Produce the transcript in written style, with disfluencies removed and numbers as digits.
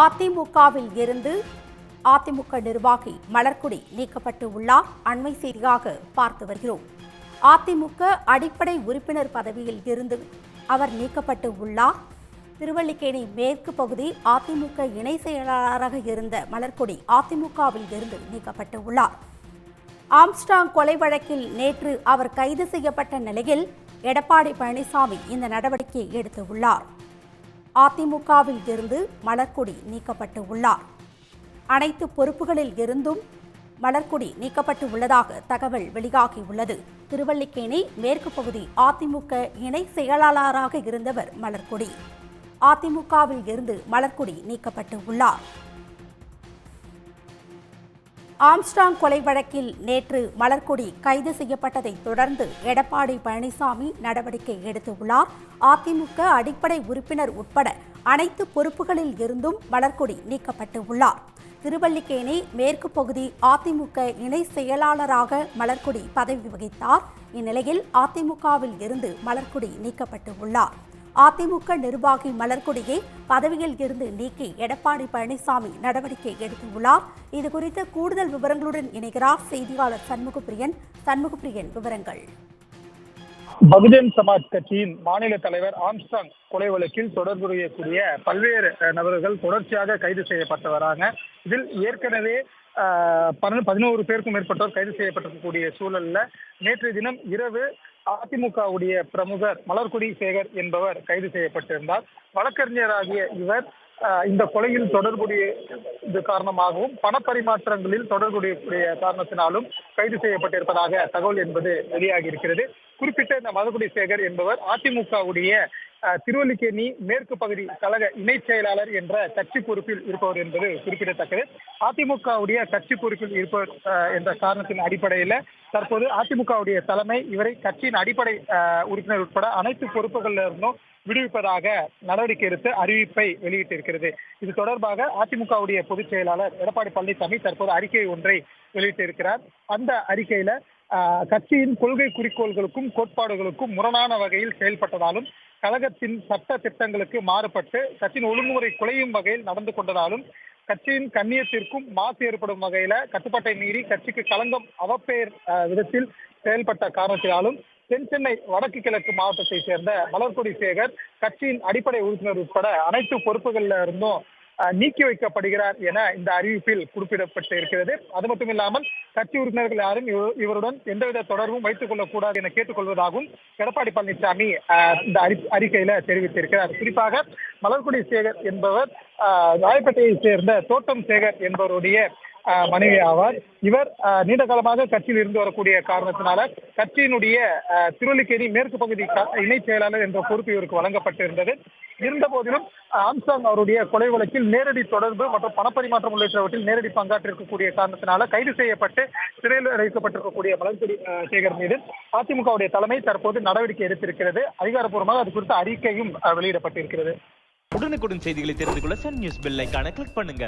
அதிமுகவில் இருந்து அதிமுக நிர்வாகி மலர்கொடி நீக்கப்பட்டு உள்ளார். அண்மை செய்தியாக பார்த்து வருகிறோம். அதிமுக அடிப்படை உறுப்பினர் பதவியில் இருந்து அவர் நீக்கப்பட்டு உள்ளார். திருவல்லிக்கேணி மேற்கு பகுதி அதிமுக இணை செயலாளராக இருந்த மலர்கொடி அதிமுகவில் இருந்து நீக்கப்பட்டு உள்ளார். ஆம்ஸ்ட்ராங் கொலை வழக்கில் நேற்று அவர் கைது செய்யப்பட்ட நிலையில் எடப்பாடி பழனிசாமி இந்த நடவடிக்கையை எடுத்துள்ளார். அதிமுகவில் இருந்து மலர்கொடி நீக்கப்பட்டு உள்ளார். அனைத்து பொறுப்புகளில் இருந்தும் மலர்கொடி நீக்கப்பட்டு உள்ளதாக தகவல் வெளியாகியுள்ளது. திருவல்லிக்கேணி மேற்கு பகுதி அதிமுக இணை செயலாளராக இருந்தவர் மலர்கொடி. அதிமுகவில் இருந்து மலர்கொடி நீக்கப்பட்டு உள்ளார். ஆம்ஸ்ட்ராங் கொலை வழக்கில் நேற்று மலர்கொடி கைது செய்யப்பட்டதைத் தொடர்ந்து எடப்பாடி பழனிசாமி நடவடிக்கை எடுத்துள்ளார். அதிமுக அடிப்படை உறுப்பினர் உட்பட அனைத்து பொறுப்புகளில் இருந்தும் மலர்கொடி நீக்கப்பட்டு உள்ளார். திருவல்லிக்கேணி மேற்கு பகுதி அதிமுக இணை செயலாளராக மலர்கொடி பதவி வகித்தார். இந்நிலையில் அதிமுகவில் இருந்து மலர்கொடி நீக்கப்பட்டு உள்ளார். அதிமுக நிர்வாகி மலர்கொடியை பதவியில் இருந்து நீக்கி எடப்பாடி பழனிசாமி நடவடிக்கை எடுத்துள்ளார். இதுகுறித்த கூடுதல் விவரங்களுடன் இணைகிறார் செய்தியாளர் சண்முகப்பிரியன். சண்முகப்பிரியன், விவரங்கள். பகுஜன் சமாஜ் கட்சியின் மாநில தலைவர் ஆம்ஸ்ட்ராங் கொலை வழக்கில் தொடர்புடைய பல்வேறு நபர்கள் தொடர்ச்சியாக கைது செய்யப்பட்டு வராங்க. இதில் ஏற்கனவே 11 பேருக்கும் மேற்பட்டோர் கைது செய்யப்பட்டிருக்கக்கூடிய சூழல்ல நேற்றைய தினம் இரவு அதிமுகவுடைய பிரமுகர் மலர்கொடி சேகர் என்பவர் கைது செய்யப்பட்டிருந்தார். வழக்கறிஞராகிய இவர் இந்த கொலையில் தொடர்புடைய காரணமாகவும் பணப்பரிமாற்றங்களில் தொடர்புடைய காரணத்தினாலும் கைது செய்யப்பட்டிருப்பதாக தகவல் என்பது வெளியாகி இருக்கிறது. குறிப்பிட்ட இந்த மலர்கொடி சேகர் என்பவர் அதிமுகவுடைய திருவல்லிக்கேணி மேற்கு பகுதி கழக இணை செயலாளர் என்ற கட்சி பொறுப்பில் இருப்பவர் என்பது குறிப்பிடத்தக்கது. அதிமுகவுடைய கட்சி பொறுப்பில் இருப்பவர் என்ற காரணத்தின் அடிப்படையில் தற்போது அதிமுகவுடைய தலைமை இவரை கட்சியின் அடிப்படை உறுப்பினர் உட்பட அனைத்து பொறுப்புகளில் இருந்தும் விடுவிப்பதாக நடவடிக்கை எடுத்து அறிவிப்பை வெளியிட்டிருக்கிறது. இது தொடர்பாக அதிமுகவுடைய பொதுச் செயலாளர் எடப்பாடி பழனிசாமி தற்போது அறிக்கை ஒன்றை வெளியிட்டிருக்கிறார். அந்த அறிக்கையில கட்சியின் கொள்கை குறிக்கோள்களுக்கும் கோட்பாடுகளுக்கும் முரணான வகையில் செயல்பட்டதாலும் கழகத்தின் சட்ட திட்டங்களுக்கு மாறுபட்டு கட்சியின் ஒழுங்குமுறை குலையும் வகையில் நடந்து கொண்டதாலும் கட்சியின் கண்ணியத்திற்கும் மாசு ஏற்படும் வகையில கட்டுப்பாட்டை மீறி கட்சிக்கு களங்கம் அவப்பெயர் விதத்தில் செயல்பட்ட காரணத்தினாலும் தென் சென்னை வடக்கு கிழக்கு மாவட்டத்தை சேர்ந்த மலர்கொடி சேகர் கட்சியின் அடிப்படை உறுப்பினர் உட்பட அனைத்து பொறுப்புகளில் இருந்தும் நீக்கி வைக்கப்படுகிறார் என இந்த அறிவிப்பில் குறிப்பிடப்பட்டு இருக்கிறது. அது மட்டும் இல்லாமல் கட்சி உறுப்பினர்கள் யாரும் இவருடன் எந்தவித தொடர்பும் வைத்துக் கொள்ளக்கூடாது என கேட்டுக்கொள்வதாகவும் எடப்பாடி பழனிசாமி இந்த அறிக்கையில தெரிவித்திருக்கிறார். குறிப்பாக மலர்கொடி சேகர் என்பவர் ராயப்பேட்டையை சேர்ந்த தோட்டம் சேகர் என்பவருடைய மனைவி ஆவார். இவர் நீண்ட காலமாக கட்சியில் இருந்து வரக்கூடிய காரணத்தினால கட்சியினுடைய திருவல்லிக்கேணி மேற்கு பகுதி இணை செயலாளர் என்ற பொறுப்பு இவருக்கு வழங்கப்பட்டிருந்தது. இருந்த போதிலும் ஆம்ஸ்ட்ராங் அவருடைய கொலை வழக்கில் நேரடி தொடர்பு மற்றும் பணப்பரிமாற்றம் உள்ளிட்டவற்றில் நேரடி பங்காற்றிருக்கக்கூடிய காரணத்தினால கைது செய்யப்பட்டு சிறையில் அடைக்கப்பட்டிருக்கக்கூடிய மலர்கொடி சேகர் மீது அதிமுகவுடைய தலைமை தற்போது நடவடிக்கை எடுத்திருக்கிறது. அதிகாரப்பூர்வமாக அது குறித்த அறிக்கையும் வெளியிடப்பட்டிருக்கிறது. உடனுக்குடன் செய்திகளை தெரிந்து கொள்ள சன் நியூஸ் பெல் ஐகானை கிளிக் பண்ணுங்க.